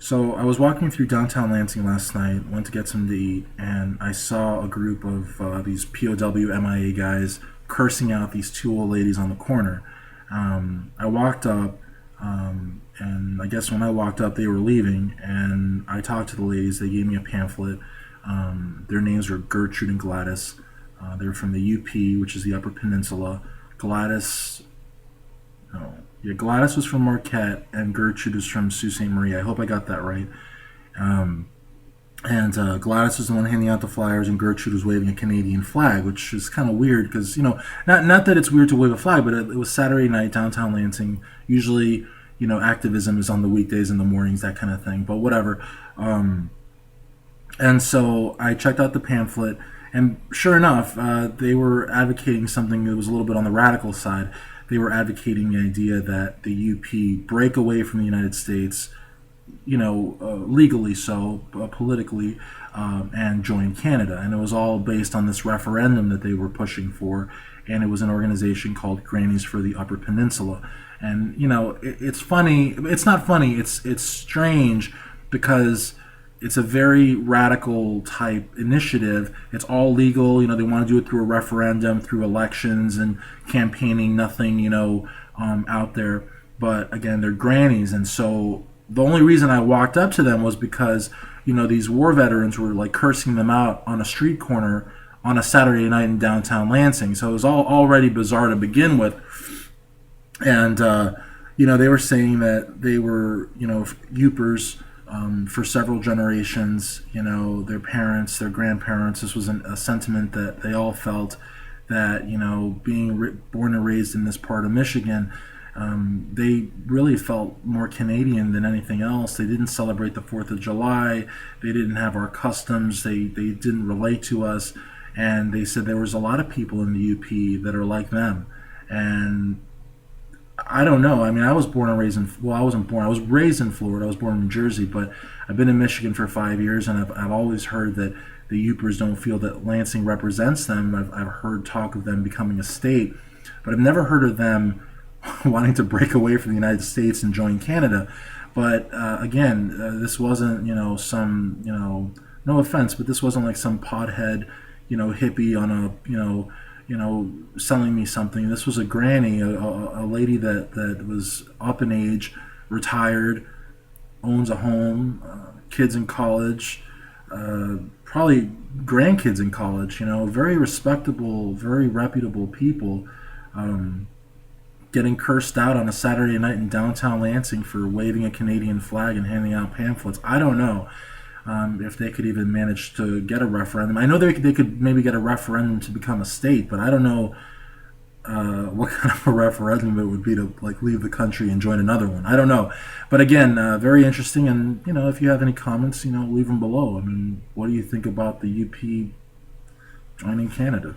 So I was walking through downtown Lansing last night, went to get something to eat, and I saw a group of these POW MIA guys cursing out these two old ladies on the corner. I walked up, and I guess when I walked up, they were leaving, and I talked to the ladies. They gave me a pamphlet. Their names were Gertrude and Gladys. They're from the UP, which is the Upper Peninsula. Gladys, no, yeah, Gladys was from Marquette, and Gertrude was from Sault Ste. Marie. I hope I got that right. Um, and Gladys was the one handing out the flyers, and Gertrude was waving a Canadian flag, which is kind of weird because not that it's weird to wave a flag, but it was Saturday night downtown Lansing. Usually, activism is on the weekdays in the mornings, that kind of thing. But whatever. And so I checked out the pamphlet, and sure enough, they were advocating something that was a little bit on the radical side. They were advocating the idea that the UP break away from the United States, legally so, politically, and join Canada. And it was all based on this referendum that they were pushing for, and it was an organization called Grannies for the Upper Peninsula. And it's funny. It's not funny. It's strange because it's a very radical type initiative. It's all legal. They want to do it through a referendum, through elections and campaigning. Nothing, out there. But again, they're grannies, and so the only reason I walked up to them was because these war veterans were like cursing them out on a street corner on a Saturday night in downtown Lansing. So it was all already bizarre to begin with, and they were saying that they were Upers. For several generations, their parents, their grandparents, this was a sentiment that they all felt that, being born and raised in this part of Michigan, they really felt more Canadian than anything else. They didn't celebrate the 4th of July. They didn't have our customs. They didn't relate to us. And they said there was a lot of people in the UP that are like them. And I don't know. I mean, I was born and raised I wasn't born. I was raised in Florida. I was born in New Jersey, but I've been in Michigan for 5 years, and I've always heard that the Upers don't feel that Lansing represents them. I've heard talk of them becoming a state, but I've never heard of them wanting to break away from the United States and join Canada. But again, this wasn't, no offense, but this wasn't like some pothead, hippie on a, selling me something. This was a granny, a lady that was up in age, retired, owns a home, kids in college, probably grandkids in college. Very respectable, very reputable people, getting cursed out on a Saturday night in downtown Lansing for waving a Canadian flag and handing out pamphlets. I don't know. If they could even manage to get a referendum. I know they could maybe get a referendum to become a state, but I don't know what kind of a referendum it would be to leave the country and join another one. I don't know. But again, very interesting, and if you have any comments, leave them below. I mean, what do you think about the UP joining Canada?